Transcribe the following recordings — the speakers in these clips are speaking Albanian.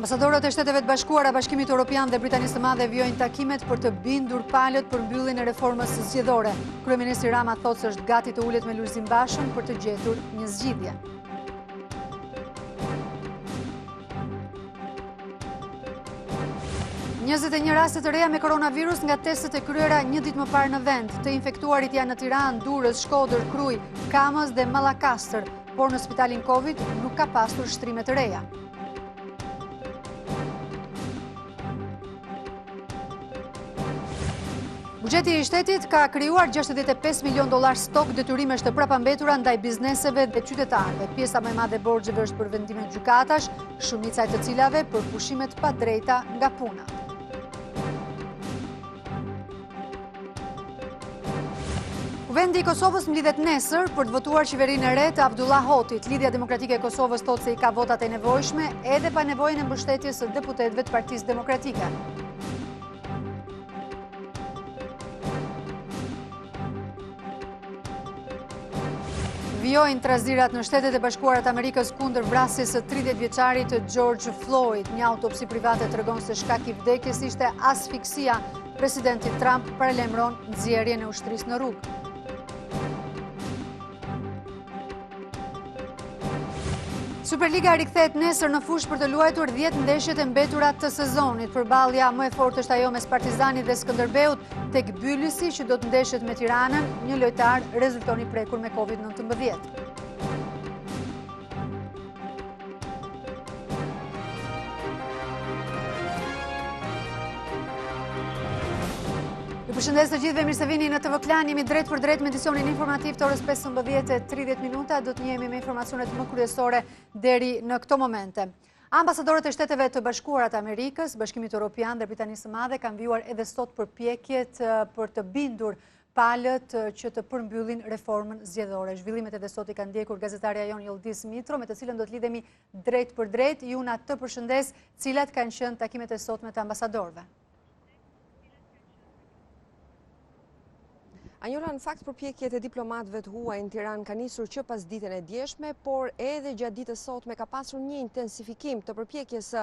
Ambasadorët e Shteteve të Bashkuara, Bashkimit Evropian dhe Britanisë së Madhe vjojnë takimet për të bindur palët për mbylljen e reformës zgjedhore. Kryeministri Rama thotë se është gati të ulet me Lulzim Bashën për të gjetur një zgjidhje. Njëzet e një raste të reja me koronavirus nga testet e kryera një ditë më parë në vend. Të infektuarit janë në Tiranë, Durrës, Shkodër, Krujë, Kamës dhe Mallakastër, por në spitalin Covid nuk ka pasur shtrime të reja. Buxheti i shtetit ka krijuar $65 milion stok detyrimesh të prapambetura ndaj bizneseve dhe qytetarëve. Pjesa më e madhe e borxheve është për vendime gjykatash, shumica e të cilave për pushimet pa drejta nga puna. Kuvendi i Kosovës mlidhet nesër për të votuar qeverinë e re të Abdullah Hotit. Lidhja Demokratike e Kosovës thotë se i ka votat e nevojshme edhe pa nevojën e mbështetjes së deputetëve të Partisë Demokratike. Vjojnë trazirat në Shtetet e Bashkuara të Amerikës kundër vrasjes së 30 vjeçarit George Floyd. Një autopsi private tregon se shkak i vdekjes ishte asfiksia. Presidenti Trump paralajmëron nxjerrjen e ushtrisë në rrugë. Superliga rikthehet nesër në fushë për të luajtur 10 ndeshjet e mbetura të sezonit. Përballja më e fortë është ajo mes Partizanit dhe Skënderbeut tek Byllisi që do të ndeshet me Tiranën, një lojtar rezulton i prekur me Covid-19. Ju përshëndes të gjithëve, mirë se vini në TV Klan. Jemi drejt për drejt me edicionin informativ të orës 15:30. Do të njihemi me informacionet më kryesore deri në këto momente. Ambasadorët e Shteteve të Bashkuara të Amerikës, Bashkimit Evropian dhe Britanisë së Madhe kanë vjuar edhe sot përpjekjet për të bindur palët që të përmbyllin reformën zgjedhore. Zhvillimet edhe sot i kanë ndjekur gazetarja jon Yıldız Mitro, me të cilën do të lidhemi drejt për drejt. Juna të përshëndes, cilat kanë qenë takimet e sotme të ambasadorëve. Anjola, në fakt përpjekjet e diplomatëve të huaj në Tiranë ka nisur që pas ditën e djeshme, por edhe gjatë ditës sotme ka pasur një intensifikim të përpjekjes së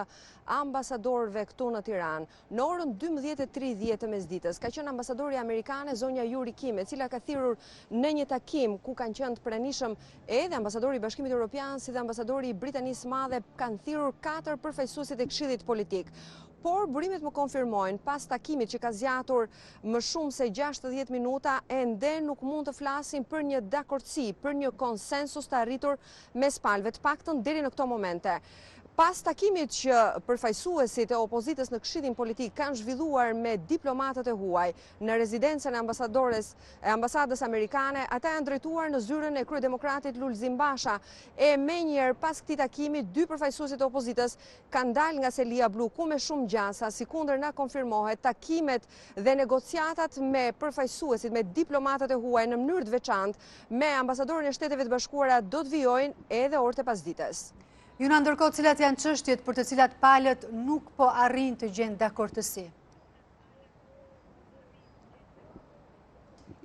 ambasadorëve këtu në Tiranë. Në orën 12:30 të mesditës ka qenë ambasadori amerikane zonja Yuri Kim, e cila ka thirrur në një takim ku kanë qenë të pranishëm edhe ambasadori i Bashkimit Evropian si dhe ambasadori i Britanisë së Madhe, kanë thirrur 4 përfaqësuesit e Këshillit Politik. Por burimet më konfirmojnë, pas takimit që ka zgjatur më shumë se 60 minuta, ende nuk mund të flasin për një dakordsi, për një konsensus të arritur mes palëve, të paktën deri në këto momente. Pas takimit që përfaqësuesit e opozitës në Këshillin Politik kanë zhvilluar me diplomatët e huaj në rezidencën e ambasadës amerikane, ata janë drejtuar në zyrën e kryedemokratit Lulzim Basha. E menjëherë pas këtij takimi, 2 përfaqësuesit e opozitës kanë dalë nga selia blu ku me shumë gjasa, sikundër na konfirmohet takimet dhe negociatat me përfaqësuesit, me diplomatët e huaj në mënyrë të veçantë me ambasadorin e Shteteve të Bashkuara do të vijojnë edhe orët e pasdites. Juna, ndërkohë, cilat janë çështjet për të cilat palët nuk po arrin të gjejnë dakordësi?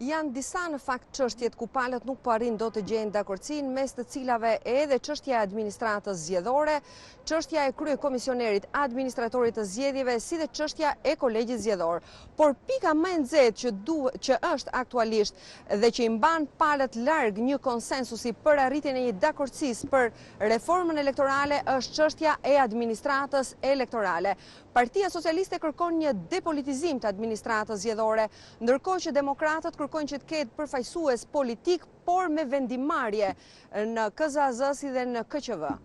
Janë disa në fakt çështjet ku palët nuk po arrin do të gjejnë dakordsinë, mes të cilave edhe çështja e administratës zgjedhore, çështja e kryekomisionerit administratorit të zgjedhjeve, si dhe çështja e kolegjit zgjedhor. Por pika më e nxehtë që është aktualisht dhe që i mban palët larg një konsensusi për arritjen e një dakordësisë për reformën elektorale është çështja e administratës elektorale. Partia Socialiste kërkon një depolitizim të administratës zgjedhore, ndërkohë që demokratët kërkojnë që të ketë përfaqësues politik, por me vendimarrje në KZAZ si dhe në KQV.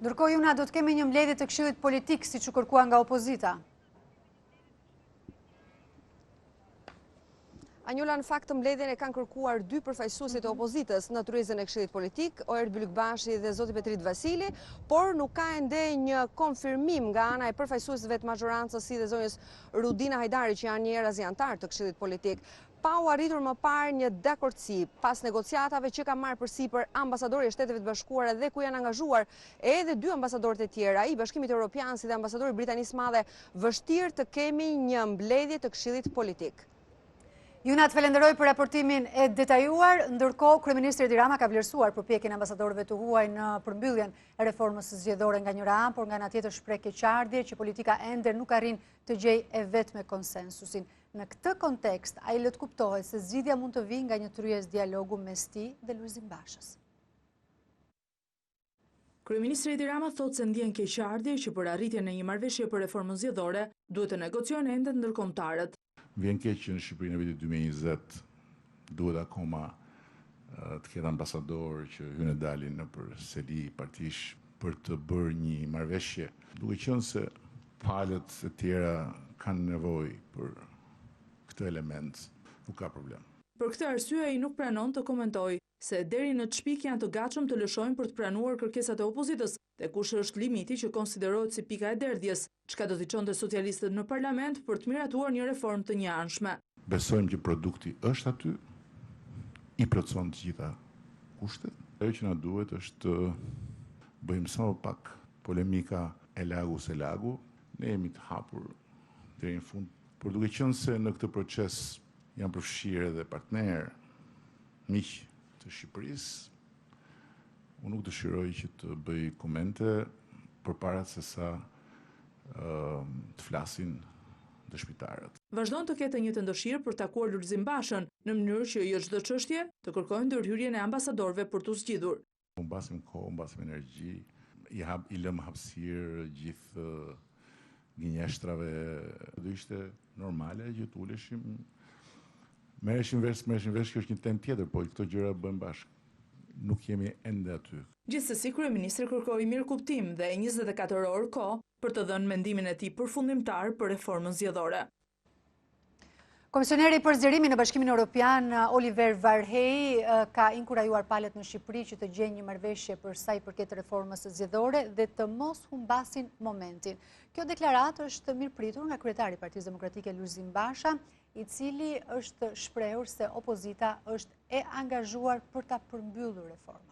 Ndërkohë, Juna, do të kemi një mbledhje të Këshillit Politik siç u kërkua nga opozita. Anjola, në fakt mbledhjen e kanë kërkuar 2 përfaqësuesit e opozitës në tryezën e Këshillit Politik, Oer Bylykbashi dhe zoti Petrit Vasili, por nuk ka ende një konfirmim nga ana e përfaqësuesve të majorancës si dhe zonjës Rudina Hajdari, që janë njerëz anëtar të Këshillit Politik. Pa u arritur më parë një dakordsi pas negociatave që ka marrë përsipër ambasadori i Shteteve të Bashkuara dhe ku janë angazhuar edhe 2 ambasadorë të tjerë, ai i Bashkimit Evropian si dhe ambasadori i Britanisë së Madhe, vështirë të kemi një mbledhje të Këshillit Politik. Juna të falenderoj për raportimin e detajuar, ndërkohë Kryeministri Edi Rama ka vlerësuar përpjekjen e ambasadorëve të huaj në përmbylljen e reformës zgjedhore nga njëra anë, por nga ana tjetër shpreh keqardhje që politika ende nuk arrin të gjejë e vetme konsensusin. Në këtë kontekst, ai lë të kuptohet se zgjidhja mund të vijë nga një tryez dialogu mes tij dhe Lulzim Bashës. Kryeministri Edi Rama thotë se ndjen keqardhje që për arritjen e një marrëveshje për reformën zgjedhore duhet të negociojnë ende ndërkombëtarët. Vjen keq që në Shqipëri në vitin 2020 duhet akoma të ketë ambasador që hynë dalin në për seli partish për të bërë një marrëveshje, duke qenë se palët e tjera kanë nevojë për këtë element, nuk ka problem. Për këtë arsye ai nuk pranon të komentojë se deri në çpik janë të gatshëm të lëshojnë për të pranuar kërkesat e opozitës dhe kush është limiti që konsiderohet si pika e derdhjes, çka do t'i çonte socialistët në parlament për të miratuar një reformë të njëanshme. Besojmë që produkti është aty, i plotëson të gjitha kushtet. Ajo që na duhet është të bëjmë sa më pak polemika e lagu se lagu, ne jemi të hapur deri në fund, por duke qenë se në këtë proces janë përfshirë edhe partnerë, miq të Shqipërisë, unë nuk dëshiroj që të bëj komente përpara se sa të flasin dëshmitarët. Vazhdon të ketë një të ndëshirë për takuar Lulzim Bashën në mënyrë që jo çdo çështje të kërkojnë ndërhyrjen e ambasadorëve për t'u zgjidhur. Unë mbasim kohë, mbasim energji, i lëm hapësirë gjithë gënjeshtrave. Do ishte normale që të uleshim, merreshim vesh që është një temë tjetër, po këto gjëra bëjmë bashkë. Nuk jemi ende aty. Gjithsesi, kryeministri kërkoi mirëkuptim dhe 24 orë kohë për të dhënë mendimin e tij përfundimtar për reformën zgjedhore. Komisioneri për zgjerimin në Bashkimin Evropian, Oliver Varhej, ka inkurajuar palët në Shqipëri që të gjejnë një marrëveshje për sa i përket reformës zgjedhore dhe të mos humbasin momentin. Kjo deklaratë është mirëpritur nga kryetari i Partisë Demokratike Lulzim Basha, i cili është shprehur se opozita është e angazhuar për ta përmbyllur reformën.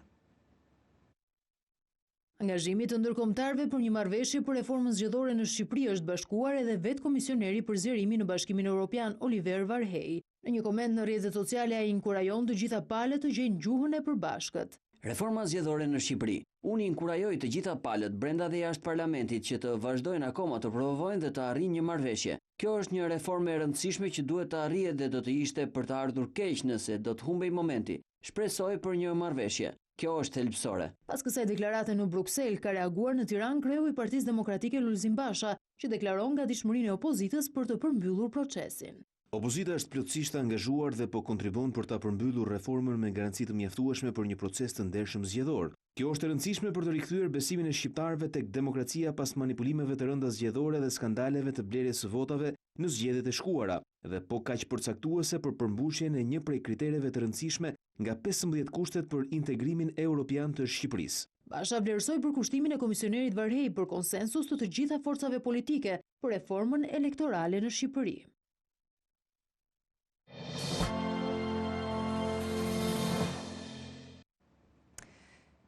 Angazhimi të ndërkombëtarëve për një marrëveshje për reformën zgjedhore në Shqipëri është bashkuar edhe vetë komisioneri për zgjerimin në Bashkimin Evropian Oliver Varhej. Në një koment në rrjetet sociale ai inkurajon të gjitha palët të gjejnë gjuhën e përbashkët. Reforma zgjedhore në Shqipëri. Unë inkurajoj të gjitha palët brenda dhe jashtë parlamentit që të vazhdojnë akoma të provojnë dhe të arrijnë një marrëveshje. Kjo është një reformë e rëndësishme që duhet të arrihet dhe do të ishte për të ardhur keq nëse do të humbej momenti. Shpresoj për një marrëveshje. Kjo është thelbësore. Pas kësaj deklarate në Bruksel ka reaguar në Tiranë kreu i Partisë Demokratike Lulzim Basha, që deklaron gatishmërinë e opozitës për të përmbyllur procesin. Opozita është plotësisht angazhuar dhe po kontribon për ta përmbyllur reformën me garanci të mjaftueshme për një proces të ndershëm zgjedhor. Kjo është e rëndësishme për të rikthyer besimin e shqiptarëve tek demokracia pas manipulimeve të rënda zgjedhore dhe skandaleve të blerjes së votave në zgjedhjet e shkuara, dhe po kaq përcaktuese për përmbushjen e një prej kritereve të rëndësishme nga 15 kushtet për integrimin europian të Shqipërisë. Basha vlerësoi përkushtimin e komisionerit Varhej për konsensus të gjitha forcave politike për reformën elektorale në Shqipëri.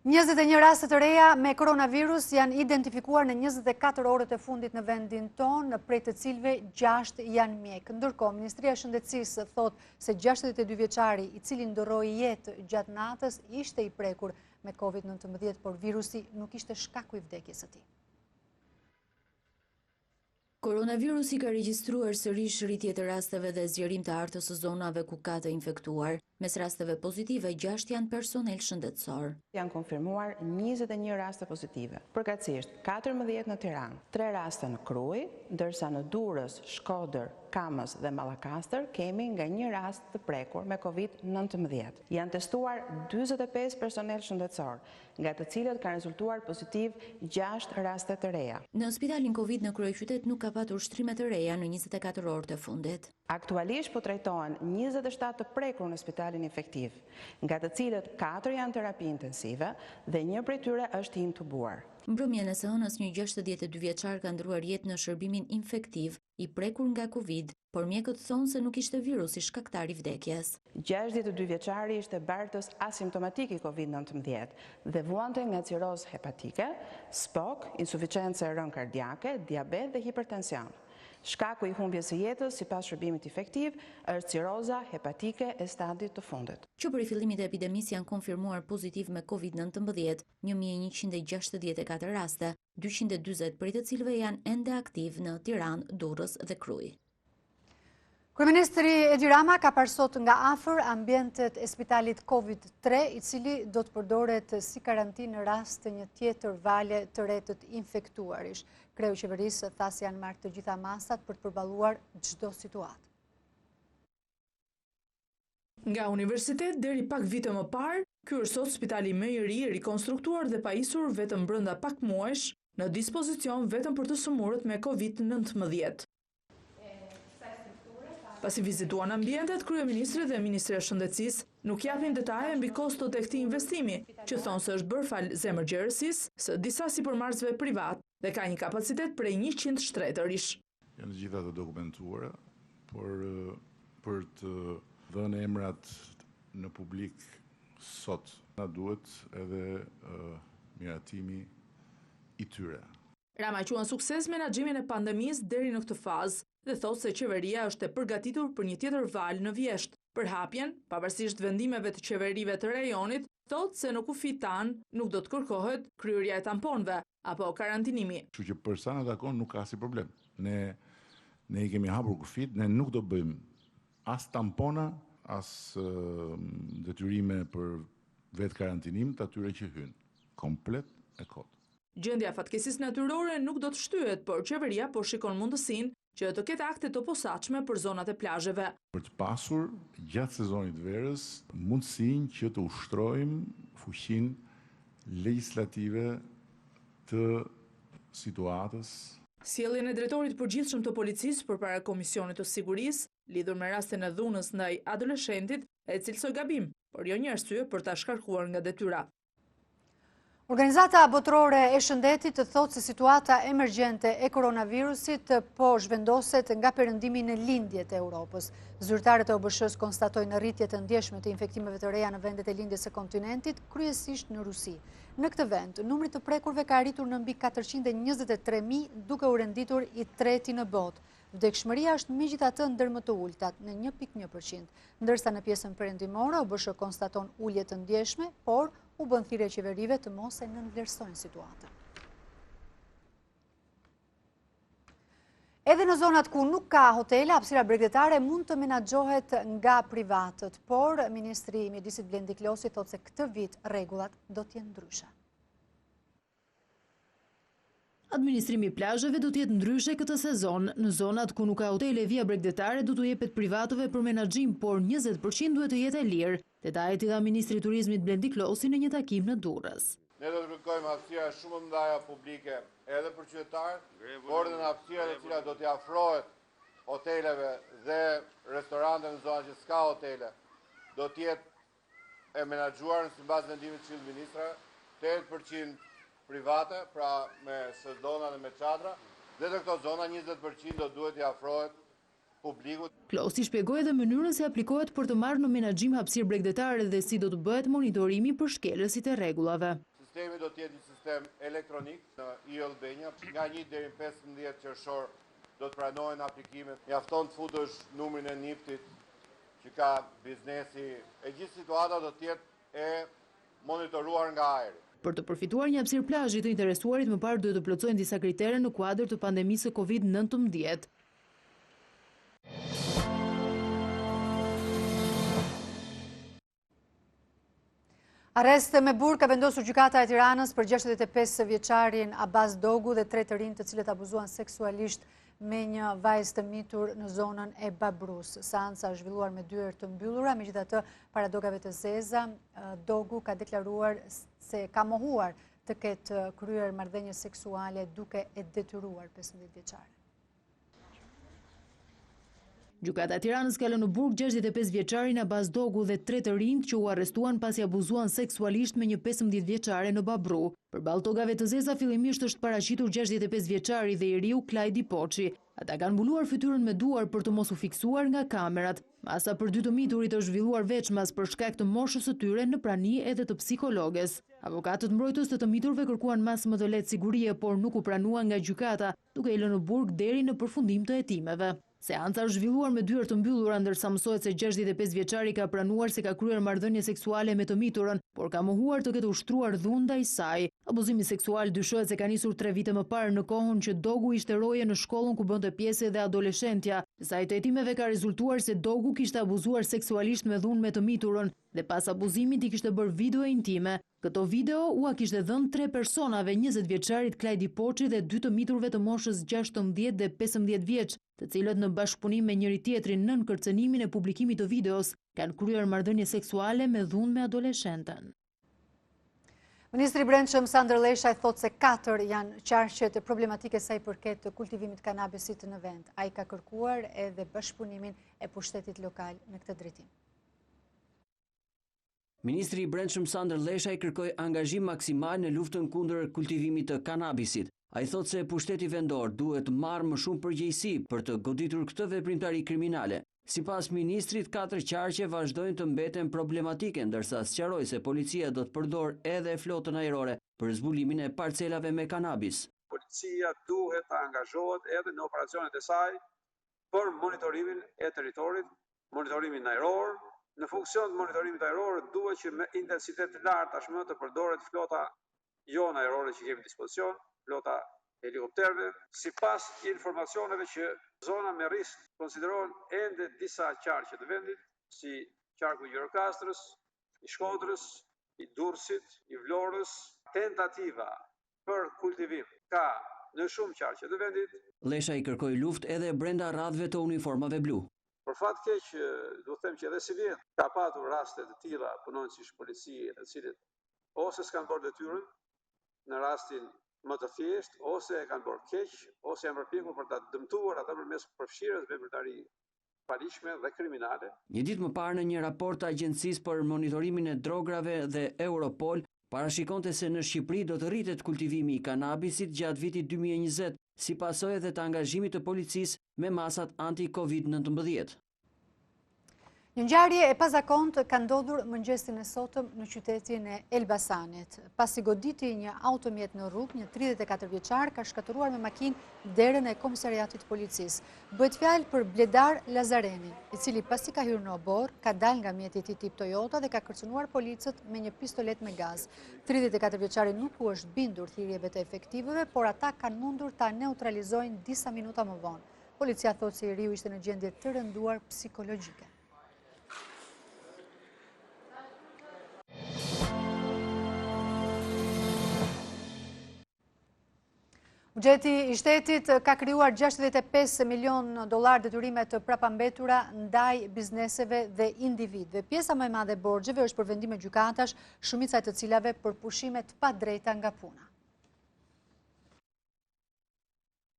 21 raste të reja me koronavirus janë identifikuar në 24 orët e fundit në vendin tonë, prej të cilëve 6 janë mjek. Ndërkohë, Ministria e Shëndetësisë thot se 62 vjeçari i cili ndorroi jetë gjatë natës ishte i prekur me COVID-19, por virusi nuk ishte shkaku i vdekjes së tij. Koronavirusi ka regjistruar sërish rritje të rasteve dhe zgjerim të artës së zonave ku ka të infektuar. Mes rasteve pozitive, 6 janë personel shëndetësor. Janë konfirmuar 21 raste pozitive, përkatësisht 14 në Tiranë, 3 raste në Krujë, ndërsa në Durrës, Shkodër, Kamës dhe Mallakastër kemi nga 1 rast të prekur me COVID-19. Janë testuar 45 personel shëndetësor, nga të cilët kanë rezultuar pozitiv 6 raste të reja. Në spitalin COVID në kryeqytet nuk ka patur shtrime të reja në 24 orët e fundit. Aktualisht po trajtohen 27 të prekur në spitalin infektiv, nga të cilët 4 janë terapi intensive dhe 1 prej tyre është i intubuar. Mbrëmjen e së hënës një 62 vjeçar ka ndruar jetë në shërbimin infektiv i prekur nga Covid, por mjekët thonë se nuk ishte virusi shkaktar i vdekjes. 62 vjeçari ishte bartës asimptomatik i COVID-19 dhe vuante nga cirozë hepatike, SPOK, insuficiencë e rënë kardiake, diabet dhe hipertension. Shkaku i humbjes së jetës sipas shërbimit efektiv është ciroza hepatike e stadit të fundit. Që për fillimit e epidemisë janë konfirmuar pozitiv me COVID-19, 1164 raste, 240 prej të cilëve janë ende aktiv në Tiranë, Durrës dhe Krujë. Kryeministri Edi Rama ka parë sot nga afër ambientet e spitalit COVID-3, i cili do të përdoret si karantinë në rast të një tjetër valje të re të infektuarish. Kreu i qeverisë tha se janë marrë të gjitha masat për të përballuar çdo situatë. Nga universitet deri pak vite më parë, ky është sot spitali më i ri, rikonstruktuar dhe pajisur vetëm brenda pak muajsh, në dispozicion vetëm për të sëmurët me COVID-19. Pasi vizituan ambientet, kryeministri dhe ministri e shëndetësisë nuk japin detaje mbi kostot e këtij investimi, që thonë se është bërë fal zemërgjerësisë së disa sipërmarrësve privat dhe ka një kapacitet prej 100 shtetërish. Janë gjitha të dokumentuara, por për të dhënë emrat në publik sot, na duhet edhe miratimi i tyre. Rama quan sukses menaxhimin e pandemisë deri në këtë fazë dhe thotë se qeveria është e përgatitur për një tjetër valë në vjesht. Për hapjen, pavarësisht vendimeve të qeverive të rajonit, thotë se në kufi tanë nuk do të kërkohet kryerja e tamponëve apo karantinimi. Kështu që për sa na takon nuk ka si problem. Ne i kemi hapur kufit, ne nuk do bëjmë as tampona, as detyrime për vetë karantinim të atyre që hynë. Komplet e kot. Gjendja fatkeqësisë natyrore nuk do të shtyhet, por qeveria po shikon mundësinë që të ketë akte të posaçme për zonat e plazheve. Për të pasur gjatë sezonit verës mundësinë që të ushtrojmë fuqinë legjislative të situatës. Sjelljen e drejtorit përgjithshëm të policisë përpara Komisionit të Sigurisë, lidhur me rastin e dhunës ndaj adoleshentit, e cilësoi gabim, por jo një arsye për ta shkarkuar nga detyra. Organizata botërore e shëndetit të thotë se situata emergjente e koronavirusit po zhvendoset nga perëndimi në lindjet e Europës. Zyrtarët e OBSH-s konstatojnë rritje të ndjeshme të infektimeve të reja në vendet e lindjes së kontinentit, kryesisht në Rusi. Në këtë vend, numri të prekurve ka arritur në mbi 423.000, duke u renditur i treti në botë. Vdekshmëria është megjithatë ndër më të ultat, në 1.1%, ndërsa në pjesën perëndimore OBSH konstaton ulje të ndjeshme, por u bën thirrje qeverive të mos e nënvlerësojnë situatën. Edhe në zonat ku nuk ka hotele, hapësira bregdetare mund të menaxhohet nga privatët, por Ministri i Mjedisit Blendi Klosi thotë se këtë vit rregullat do të jenë ndryshe. Administrimi i plazheve do të jetë ndryshe këtë sezon. Në zonat ku nuk ka hotele via bregdetare do të jepet privatëve për menaxhim, por 20% duhet të jetë e lirë. Detajet i dha Ministri i Turizmit Blendi Klosi në një takim në Durrës. Ne do të kërkojmë hapësira shumë të mëdha publike edhe për qytetarët, por edhe në hapësira të cilat do t'i afrohet hoteleve dhe restoranteve në zona që s'ka hotele, do të jetë e menaxhuar në sipas vendimit të Këshillit të Ministrave, 80% private, pra me sezona dhe me çadra, dhe në këto zona 20% do duhet t'i afrohet publikut. Klosi shpjegoi edhe mënyrën se aplikohet për të marrë në menaxhim hapësirë bregdetare dhe si do të bëhet monitorimi për shkelësit e rregullave. Sistemi do të jetë një sistem elektronik në i-Albania, nga 1 deri në 15 qershor do të pranohen aplikimet. Mjafton të futësh numrin e NIPT-it që ka biznesi, e gjithë situata do të jetë e monitoruar nga ajri. Për të përfituar një hapësirë plazhi, të interesuarit më parë duhet të plotësojnë disa kritere në kuadër të pandemisë së COVID-19. Arrest me burg ka vendosur gjykata e Tiranës për 65 vjeçarin Abbas Dogu dhe 3 të rinj të cilët abuzuan seksualisht me një vajzë të mitur në zonën e Babrus. Seanca është zhvilluar me dyer të mbyllura, megjithatë para dogave të zeza, Dogu ka deklaruar se ka mohuar të ketë kryer marrëdhënie seksuale duke e detyruar 15 vjeçare. Gjykata e Tiranës ka lënë në burg 65 vjeçarin Abbas Dogu dhe 3 të rinjt që u arrestuan pasi abuzuan seksualisht me një 15 vjeçare në Babru. Përballë togave të zeza fillimisht është paraqitur 65 vjeçari dhe i riu Klajdi Poçi. Ata kanë mbuluar fytyrën me duar për të mos u fiksuar nga kamerat. Masa për 2 të miturit është zhvilluar veçmas për shkak të moshës së tyre në prani edhe të psikologes. Avokatët mbrojtës të miturve kërkuan mas më të lehtë sigurie, por nuk u pranua nga gjykata, duke i lënë në burg deri në përfundim të hetimeve. Seanca është zhvilluar me dyert të mbyllura, ndërsa mësohet se 65 vjeçari ka pranuar se ka kryer marrëdhënie seksuale me të miturën, por ka mohuar të ketë ushtruar dhunë ndaj saj. Abuzimi seksual dyshohet se ka nisur 3 vite më parë në kohën që Dogu ishte roje në shkollën ku bënte pjesë edhe adoleshentja. Sa i të hetimeve ka rezultuar se Dogu kishte abuzuar seksualisht me dhunë me të miturën dhe pas abuzimit i kishte bërë video intime. Këto video ua kishte dhënë 3 personave, 20 vjeçarit Klajdi Poçi dhe 2 të miturve të moshës 16 dhe 15 vjeç, të cilët në bashkëpunim me njëri tjetrin nën kërcënimin e publikimit të videos kanë kryer marrëdhënie seksuale me dhunë me adoleshenten. Ministri i Brendshëm Sandër Leshaj thotë se 4 janë qarqet problematike sa i përket të kultivimit kanabisit në vend. Ai ka kërkuar edhe bashkëpunimin e pushtetit lokal në këtë drejtim. Ministri i Brendshëm Sandër Leshaj kërkoi angazhim maksimal në luftën kundër kultivimit të kanabisit. Ai thotë se pushteti vendor duhet marrë më shumë përgjegjësi për të goditur këtë veprimtari kriminale. Sipas ministrit, 4 qarqe vazhdojnë të mbeten problematike, ndërsa sqaroi se policia do të përdor edhe flotën ajrore për zbulimin e parcelave me kanabis. Policia duhet të angazhohet edhe në operacionet e saj për monitorimin e territorit, monitorimin ajror. Në funksion të monitorimit ajror duhet që me intensitet të lartë tashmë të përdoret flota jon ajrore që kemi në dispozicion, flota helikopterëve. Sipas informacioneve që zona me risk konsiderohen ende disa qarqe të vendit, si qarku i Gjirokastërës, i Shkodrës, i Durrësit, i Vlorës. Tentativa për kultivim ka në shumë qarqe të vendit. Leshaj kërkoi luftë edhe brenda radhëve të uniformave blu. Për fat keq, do të them që edhe si vjet ka patur raste të tilla punonjësh policie të cilët ose s'kan bërë detyrën në rastin më të thjesht, ose e kanë bërë keq, ose janë përpjekur për ta dëmtuar ata përmes përfshirjes veprimtari paligjshme dhe kriminale. Një ditë më parë në një raport të Agjencisë për Monitorimin e Drograve dhe Europol parashikonte se në Shqipëri do të rritet kultivimi i kanabisit gjatë vitit 2020, si pasojë edhe të angazhimit të policisë me masat anti-Covid-19. Një ngjarje e pazakontë ka ndodhur mëngjesin e sotëm në qytetin e Elbasanit. Pasi goditi një automjet në rrugë, një 34 vjeçar ka shkatëruar me makinë derën e komisariatit policisë. Bëhet fjalë për Bledar Lazarenin, i cili pasi ka hyrë në obor, ka dalë nga mjeti i tij tip Toyota dhe ka kërcënuar policët me një pistolet me gaz. 34 vjeçari nuk u është bindur thirrjeve të efektivëve, por ata kanë mundur ta neutralizojnë disa minuta më vonë. Policia thotë se i riu ishte në gjendje të rënduar psikologjike. Buxheti i shtetit ka krijuar $65 milion detyrime të prapambetura ndaj bizneseve dhe individëve. Pjesa më e madhe e borxheve është për vendime gjykatash, shumica e të cilave për pushime të padrejta nga puna.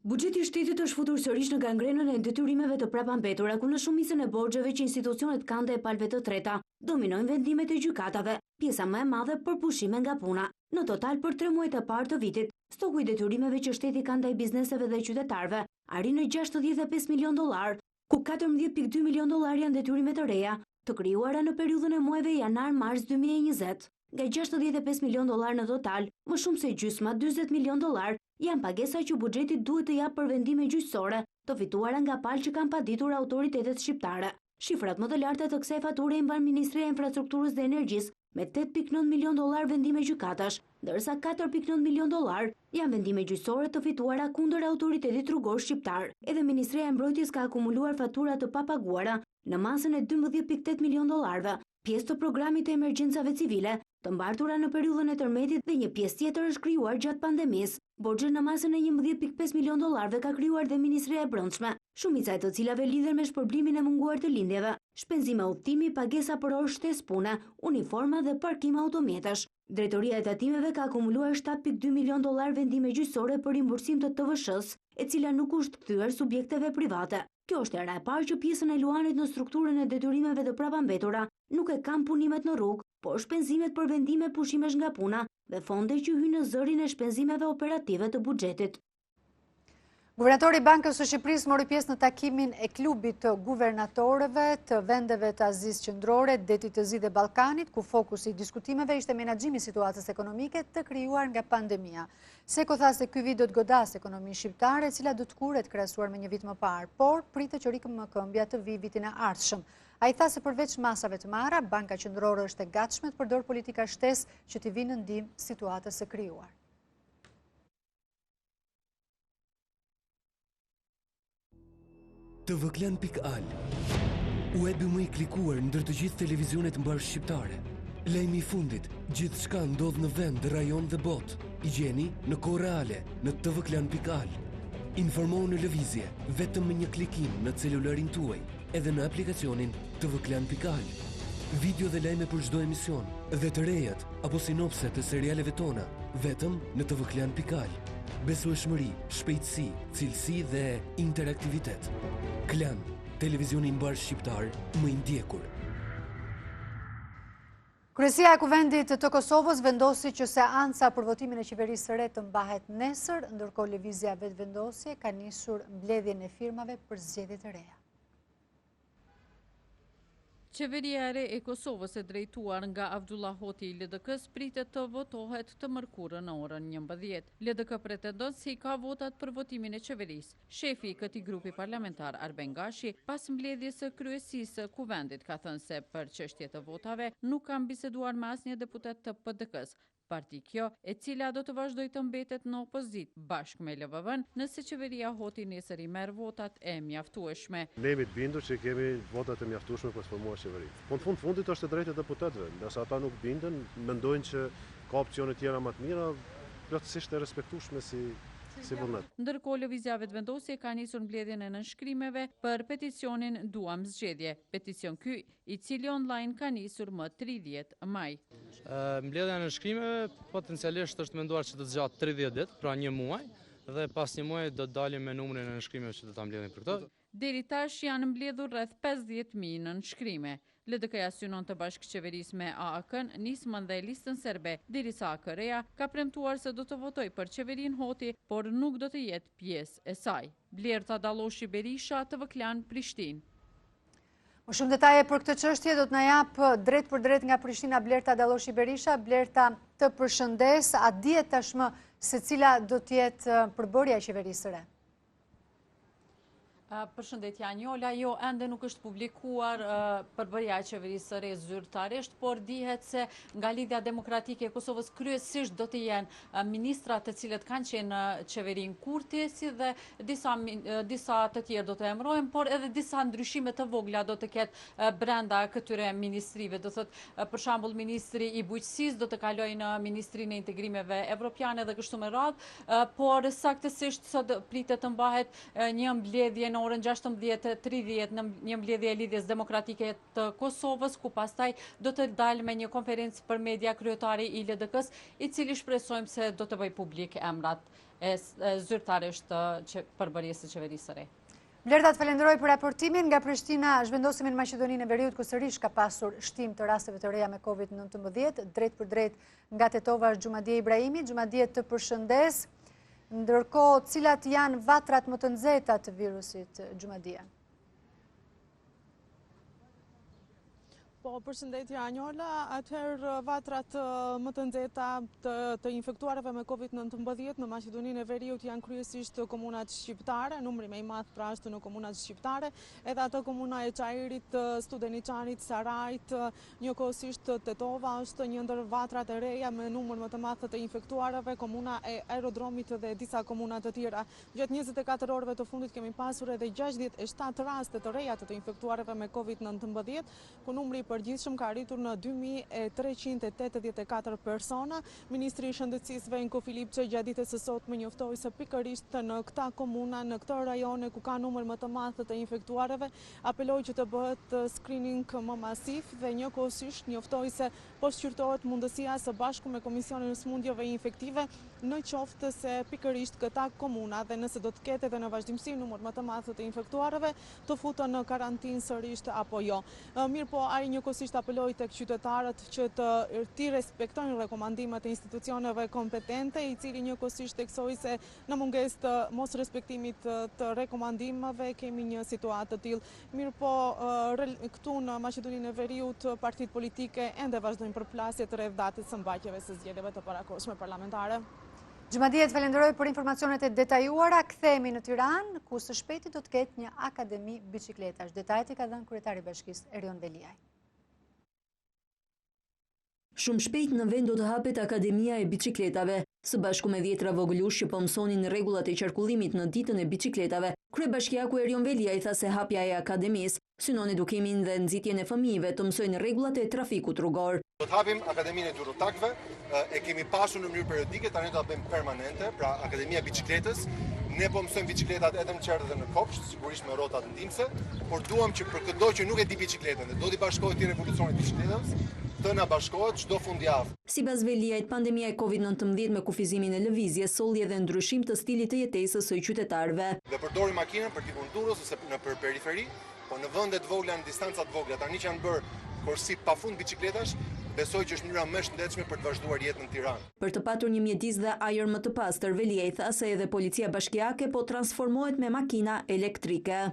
Buxheti i shtetit është futur sërish në gangrenën e detyrimeve të prapambetura, ku në shumicën e borxheve që institucionet kanë dhe palëve të treta dominojnë vendimet e gjykatave, pjesa më e madhe për pushime nga puna. Në total për 3 muajt e parë të vitit, stoku i detyrimeve që shteti ka ndaj bizneseve dhe qytetarëve arrin në $65 milion, ku $14.2 milion janë detyrime të reja, të krijuara në periudhën e muajve janar-mars 2020. Nga $65 milion në total, më shumë se gjysma, $40 milion, janë pagesa që buxheti duhet të japë për vendime gjyqësore, të fituara nga palë që kanë paditur autoritetet shqiptare. Shifrat më të larta të kësaj fature i mban Ministria e Infrastrukturës dhe Energjisë me $8.9 milion vendime gjykatash, ndërsa $4.9 milion janë vendime gjyqësore të fituara kundër autoritetit rrugor shqiptar. Edhe Ministria e Mbrojtjes ka akumuluar fatura të papaguara në masën e $12.8 milion, pjesë të programit të emergjencave civile, të mbartura në periudhën e tërmetit dhe një pjesë tjetër është krijuar gjatë pandemisë. Borxhe në masën e $11.5 milion ka krijuar dhe Ministria e Brendshme, shumica e të cilave lidhen me shpërblimin e munguar të lindjeve, shpenzime udhtimi, pagesa për orë shtesë pune, uniforma dhe parkim automjetash. Drejtoria e tatimeve ka akumuluar 7.2 milion dollar vendime gjyqësore për rimbursim të TVSH-s, e cila nuk është kthyer subjekteve private. Kjo është era e parë që pjesën e luanit në strukturën e detyrimeve të prapambetura nuk e kanë punimet në rrugë, por shpenzimet për vendime pushimesh nga puna dhe fonde që hynë në zërin e shpenzimeve operative të buxhetit. Guvernatori i Bankës së Shqipërisë mori pjesë në takimin e klubit të guvernatorëve të vendeve të Azisë Qendrore, Detit të Zi dhe Ballkanit, ku fokusi i diskutimeve ishte menaxhimi i situatës ekonomike të krijuar nga pandemia. Seko tha se ky vit do të godasë ekonominë shqiptare, e cila do të kuret krahasuar me një vit më parë, por pritet që rikëmbja të vijë vitin e ardhshëm. Ai tha se përveç masave të marra, Banka Qendrore është e gatshme të përdor politika shtesë që t'i vinë në ndihmë situatës së krijuar. tvklan.al, webi më i klikuar ndër të gjithë televizionet mbar shqiptare. Lajmi i fundit, gjithçka ndodh në vend, rajon dhe botë. I gjeni në kohë reale në tvklan.al. Informohu në lëvizje vetëm me një klikim në celularin tuaj, edhe në aplikacionin tvklan.al. Video dhe lajme për çdo emision, dhe të rejat apo sinopse të serialeve tona, vetëm në tvklan.al. Besueshmëri, shpejtësi, cilësi dhe interaktivitet. Klan, televizioni mbar shqiptar më i ndjekur. Kryesia e Kuvendit të Kosovës vendosi që seanca për votimin e qeverisë së re të mbahet nesër, ndërkohë lëvizja vetëvendosje ka nisur mbledhjen e firmave për zgjedhjet e reja. Qeveria e re e Kosovës e drejtuar nga Abdullah Hoti i LDK-s pritet të votohet të mërkurën në orën 11. LDK pretendon se i ka votat për votimin e qeverisë. Shefi i këtij grupi parlamentar Arben Gashi, pas mbledhjes së kryesisë së Kuvendit, ka thënë se për çështje të votave nuk kanë biseduar me asnjë deputet të PDK-s. Parti kjo, e cila do të vazhdoj të mbetet në opozit bashkë me LVV-n, nëse qeveria Hoti nesër i merr votat e mjaftueshme. Ne jemi të bindur që kemi votat e mjaftueshme për të formuar qeveri. Po në fundit është e drejtë e deputetëve, ndërsa ata nuk bindën, mendojnë që ka opsione tjera më të mira, plotësisht e respektueshme si vullnet. Ndërkohë lëvizja vetëvendosje ka nisur mbledhjen e nënshkrimeve për peticionin Duam zgjedhje. Peticion ky, i cili online ka nisur më 30 maj. Mbledhja e nënshkrimeve potencialisht është menduar që të zgjatë 30 ditë, pra një muaj, dhe pas një muaji do të dalim me numrin e nënshkrimeve që do ta mbledhim për këtë. Deri tash janë mbledhur rreth 50.000 nënshkrime. LDK-ja synon të bashkëqeverisë me AAK-n, nismën dhe listën serbe, derisa AKR-ja ka premtuar se do të votoj për qeverinë Hoti, por nuk do të jetë pjesë e saj. Blerta Dalloshi Berisha, tvKlan Prishtinë. Më shumë detaje për këtë çështje do të na jap drejt për drejt nga Prishtina Blerta Dalloshi Berisha. Blerta, të përshëndes, a dihet tashmë se cila do të jetë përbërja e qeverisë së re? Përshëndetje Anjola, jo, ende nuk është publikuar përbërja e qeverisë së re zyrtarisht, por dihet se nga Lidhja Demokratike e Kosovës kryesisht do të jenë ministrat të cilët kanë qenë në qeverinë Kurti, si dhe disa të tjerë do të emrohen, por edhe disa ndryshime të vogla do të ketë brenda këtyre ministrive. Do thotë, për shembull, ministri i bujqësisë do të kalojë në ministrinë e integrimeve evropiane dhe kështu me radhë, por saktësisht sot pritet të mbahet një mbledhje në orën 16:30 në një mbledhje e Lidhjes Demokratike të Kosovës, ku pastaj do të dalë me një konferencë për media kryetari i LDK-s, i cili shpresojmë se do të bëj publik emrat e zyrtarisht të përbërjes së qeverisë së re. Blerta, të falenderoj për raportimin. Nga Prishtina zhvendosemi në Maqedoninë e Veriut, ku sërish ka pasur shtim të rasteve të reja me COVID-19, drejt për drejt nga Tetova është Xhumadie Ibrahimi. Xhumadie, të përshëndes. Ndërkohë, cilat janë vatrat më të nxehta të virusit, Xhumadie? Po, përshëndetje Anjola, atëherë vatrat më të nxehta të infektuarve me COVID-19 në Maqedoninë e Veriut janë kryesisht komunat shqiptare, numri më i madh pra është në komunat shqiptare, edhe ato komuna e Çajirit, Studeniçanit, Sarajit, njëkohësisht Tetova është një ndër vatrat e reja me numër më të madh të infektuarve, komuna e Aerodromit dhe disa komuna të tjera. Gjatë 24 orëve të fundit kemi pasur edhe 67 raste të reja të infektuarve me COVID-19, ku numri përgjithshëm ka arritur në 2384 persona. Ministri i Shëndetësisë Venko Filipçe gjatë ditës së sotme njoftoi se pikërisht në këta komuna, në këto rajone ku ka numër më të madh të infektuareve, apeloi që të bëhet screening më masiv dhe njëkohësisht njoftoi se po shqyrtohet mundësia së bashku me Komisionin e Sëmundjeve Infektive në qoftë se pikërisht këta komuna dhe nëse do të ketë edhe në vazhdimsi numër më të madh të infektuareve të futen në karantinë sërish apo jo. Mirë po, ai njëkohësisht apeloi tek qytetarët që të respektojnë rekomandimet e institucioneve kompetente, i cili njëkohësisht theksoi se në mungesë të mos respektimit të rekomandimeve kemi një situatë të tillë. Mirë po, këtu në Maqedoninë e Veriut partitë politike ende vazhdojnë përplasjet rreth datës së mbajtjeve së zgjedhjeve të parakohshme parlamentare. Gjumadiet, falenderoj për informacionet e detajuara. Kthehemi në Tiranë, ku së shpejti do të ketë një akademi bicikletash. Detajet i ka dhënë kryetari i bashkisë Erion Veliaj. Shumë shpejt në vend do të hapet Akademia e Bicikletave. Së bashku me 10 vogëlush që po mësonin rregullat e qarkullimit në ditën e bicikletave, kryebashkiaku Erion Veliaj tha se hapja e akademisë synon edukimin dhe nxitjen e fëmijëve të mësojnë rregullat e trafikut rrugor. Do të hapim Akademinë e Durotakëve, e kemi pasur në mënyrë periodike, tani do ta bëjmë permanente, pra Akademia e Bicikletës. Ne po mësojmë bicikletat edhe në qertë dhe në kopsht, sigurisht me rrotat ndihmëse, por duam që për çdo që nuk e di bicikletën dhe do t'i bashkohet ti revolucionit bicikletës, të na bashkohet çdo fundjavë. Sipas Veliajt, pandemia e Covid-19 me kufizimin e lëvizjes solli edhe ndryshim të stilit të jetesës së qytetarëve. Dhe përdorim makinën për tipun durrës ose në periferi, po në vende të vogla, në distanca të vogla, tani që janë bërë korsi pafund bicikletash, besoj që është mënyra më e shëndetshme për të vazhduar jetën në Tiranë. Për të patur një mjedis dhe ajër më të pastër, Veliaj tha se edhe policia bashkiake po transformohet me makina elektrike.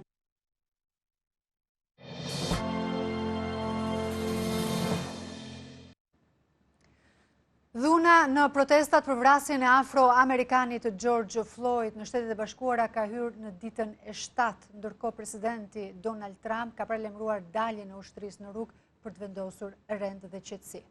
Dhuna në protestat për vrasjen e afro-amerikanit George Floyd në Shtetet e Bashkuara ka hyrë në ditën e 7, ndërkohë presidenti Donald Trump ka paralajmëruar daljen e ushtrisë në rrugë për të vendosur rend dhe qetësi.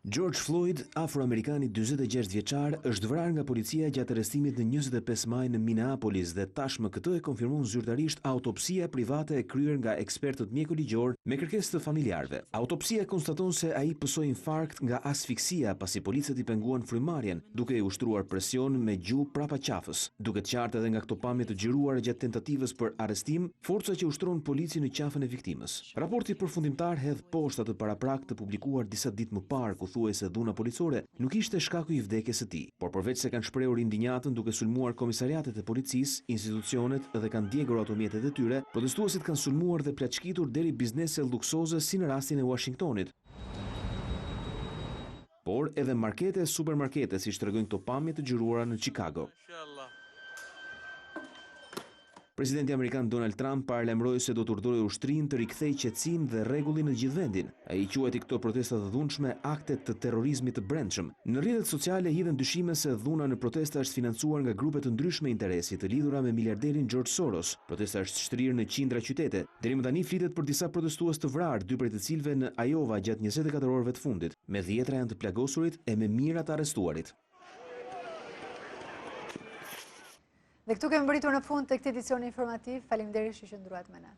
George Floyd, afroamerikani 46 vjeçar, është vrarë nga policia gjatë arrestimit në 25 maj në Minneapolis dhe tashmë këtë e konfirmon zyrtarisht autopsia private e kryer nga ekspertët mjekoligjor me kërkesë të familjarëve. Autopsia konstaton se ai pësoi infarkt nga asfiksia pasi policët i penguan frymarrjen, duke i ushtruar presion me gjuhë prapa qafës. Duket qartë edhe nga këto pamje të gjiruara gjatë tentativës për arrestim, forca që ushtron policin në qafën e viktimës. Raporti përfundimtar hedh poshtë atë paraprak të publikuar disa ditë më parë, ku thuaj se dhuna policore nuk ishte shkaku i vdekjes së tij, por përveç se kanë shprehur indinjatën duke sulmuar komisariatet e policisë, institucionet dhe kanë djegur automjetet e tyre, protestuesit kanë sulmuar dhe plaçkitur deri biznese luksoze si në rastin e Washingtonit. Por edhe markete e supermarkete, siç tregojnë këto pamje të gjiruara në Chicago. Presidenti amerikan Donald Trump paralajmëroi se do të urdhërojë ushtrinë të rikthejë qetësinë dhe rregullin në gjithë vendin. Ai quajti këto protesta të dhunshme akte të terrorizmit të brendshëm. Në rrjetet sociale hidhen dyshime se dhuna në protesta është financuar nga grupe të ndryshme interesi të lidhura me miliarderin George Soros. Protesta është shtrirë në qindra qytete. Deri më tani flitet për disa protestues të vrarë, 2 prej të cilëve në Iowa gjatë 24 orëve të fundit. Me 10 janë të plagosurit e me mijëra të arrestuarit. Dhe këtu kemi mbërritur në fund të këtij edicioni informativ. Faleminderit që qëndruat me ne.